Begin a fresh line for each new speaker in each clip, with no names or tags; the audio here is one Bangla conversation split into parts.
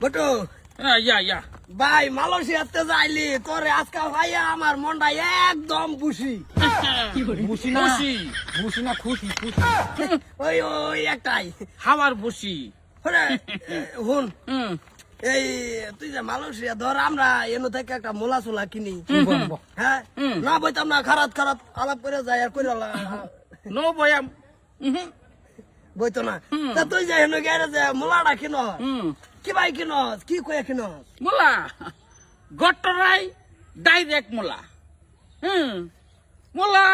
বটু ভাই মালয়েশিয়াতে যাইলি তোরে আজকে ভাইয়া আমার মনটা একদম বুঝি
বুঝি না খুশি
ওই ওই একটাই
হাওয়ার বুঝি
হুন এই তুই যে মালয়েশিয়া ধর আমরা এনো থেকে একটা মোলা চোলা কিনি হ্যাঁ না বইতাম না খারাপ আলাপ করে যাই আর করে
নো বয়াম
বইতো না তা তুই যে হেন গেরে যে মোলাটা কিনো কি ভাই কিনস কি কয়ে কিনস
মোলা গটরাই ডাইরেক্ট মোলা মোলা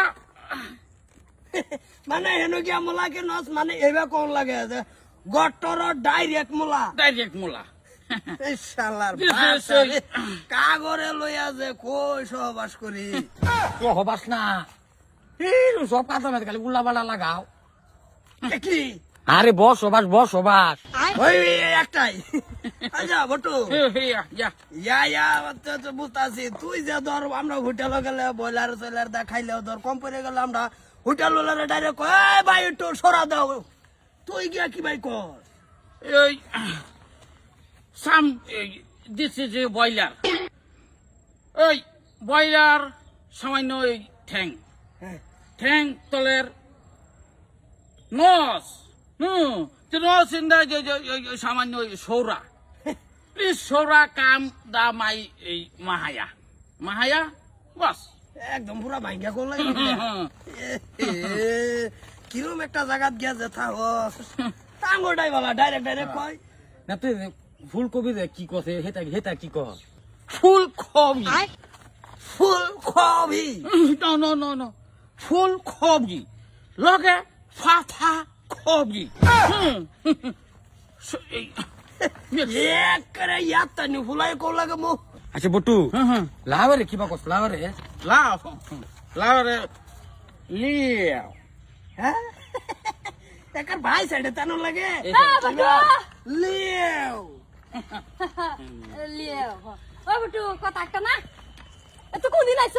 মানে হেন গিয়া মোলা কিনস মানে এবার কোন লাগে যে গটর ডাইরেক্ট মোলা এই শালার কাগরে লইয়া যে কই সহবাস করি
সহবাস না সব কাজ খালি উল্লা পাল্লা লাগাও
কি
আরে বসবাস
ওই একটাই আচ্ছা বটু বুঝতেছি তুই যে ধর আমরা হোটেলে গেলে ব্রয়লার চয়লার দেখাইলেও ধর কম পড়ে গেলে আমরা হোটেল ডাইরেক্ট ভাই একটু সরা দাও তুই গিয়া কি ভাই কর
এই সাম দিস ইজ এ বয়লার ওই বয়লার সামান্য ওই ঠ্যাং তলের নস নস ইন্দা সামান্য সৌরা প্লিজ সৌরা কাম দা মাই এই মাহায়া বাস
একদম পুরা ভাঙ্গা কোন লাগে কিরম একটা জায়গাত গিয়া যেথা টাঙ্গোটাই বলা ডাইরেক্ট কয়
না তুই ফুলকপি কি কছে হেতা কি কহ ফুলকপি নো ফুলকপি লগে ফাফা কবি
করে ইয়াত্তা নি ফুলাই কোন লাগে মো
আচ্ছা বটু লাভারে কিবা কস লাভারে লিও
হ্যাঁ একার ভাই সাইডে তানো লাগে লিও
ও বটু কথা একটা না এত কোন দিন আইছ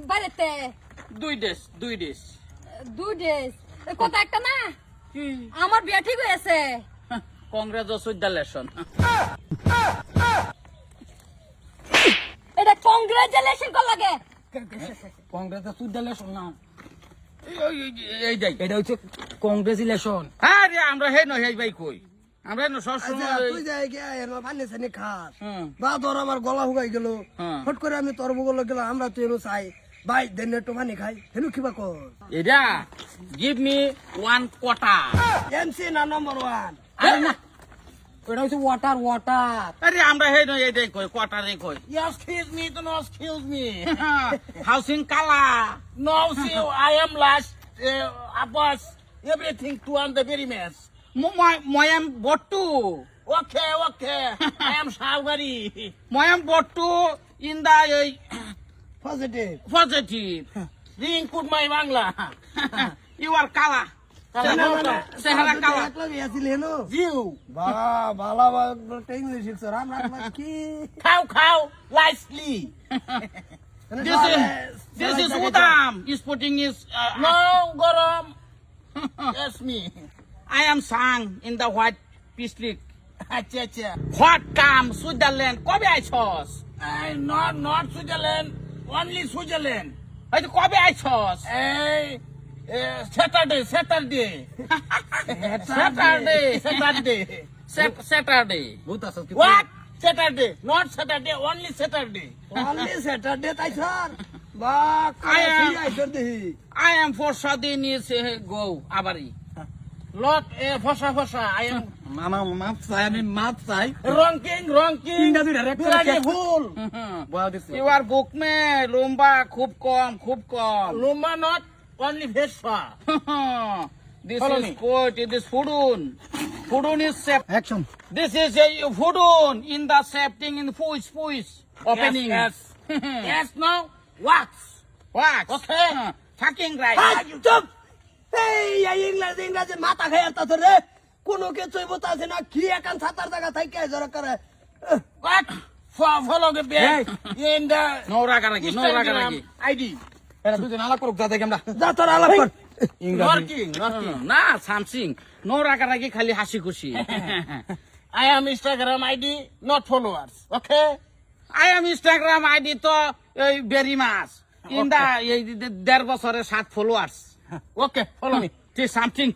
বাইরেতে
2 ডেজ
কথা একটা না আমার বিয়া ঠিক হয়েছে
কংগ্রাচুলেশন
এটা কংগ্রাচুলেশন কর লাগে
কংগ্রাচুলেশন না এটা হচ্ছে কংগ্রেচুলেশন আরে আমরা হে নই ভাই কই আমরা
তুই যাই গিয়া পানি সানি খাস বা তোর আমার গলা হুগাই গেল ফট করে আমি তোর বগল গেল আমরা তুই এনো চাই ভাই দেন একটু পানি খাই হেনু কিবা কর
এটা গিভ মি 1 কোয়ার্টার
এমসি না নম্বর 1
আরে না এটা হচ্ছে ওয়াটার আরে আমরা হে নই এইটাই কই কোয়ার্টারে কই
এক্সকিউজ মি তো নো এক্সকিউজ মি
হাউসিং কালা
no see I am last আপাস everything to on the very mess
ময়াম বট্টু
ওকে আই এম সাউগারি
ময়াম বট্টু ইন দা এই
positive
ring could my Bangla you are কালা চেহারা কালা
জিউ বালা ইংলিশ শিখছো রাম কি
খাও লাইসলি This is Udam. Is putting his
no garam. Yes me.
I am sang in the white district.
Acha.
What come Switzerland? Kobe aichos?
Not Switzerland. Only Switzerland.
Hey, kobe aichos?
Saturday. What? Saturday. Not Saturday. Only Saturday. তাই sir
I am for Sadin is go abari. Lot ফসা I am
মাপ চাই
wrong
ইংরেজি ডাইরেক্ট ভুল
You are book me লম্বা খুব কম
লম্বা not only VESA
This is quote, it is Fudun is safe.
Action.
This is a Fudun in the setting in Puis opening.
Yes, no. Wax.
Okay. Fucking right.
চুপ এই ইংরেজি মাথা খেয়ে আসতা রে কোনো কিছুই বলতাছে না কি একান ছাতার জায়গা থেকে জোর করে follow the back in the
No ragaragi.
ID
এটা দুজন আলাপ করুক যা দেখি আমরা
যা তোর আলাপ কর
নরকিং না সামসিং নো রাগারাগি খালি হাসি খুশি
I am Instagram ID, not followers. Okay?
I am Instagram ID তো very much. In the 1.5 বছরে 7 followers.
Okay, follow me.
It is something.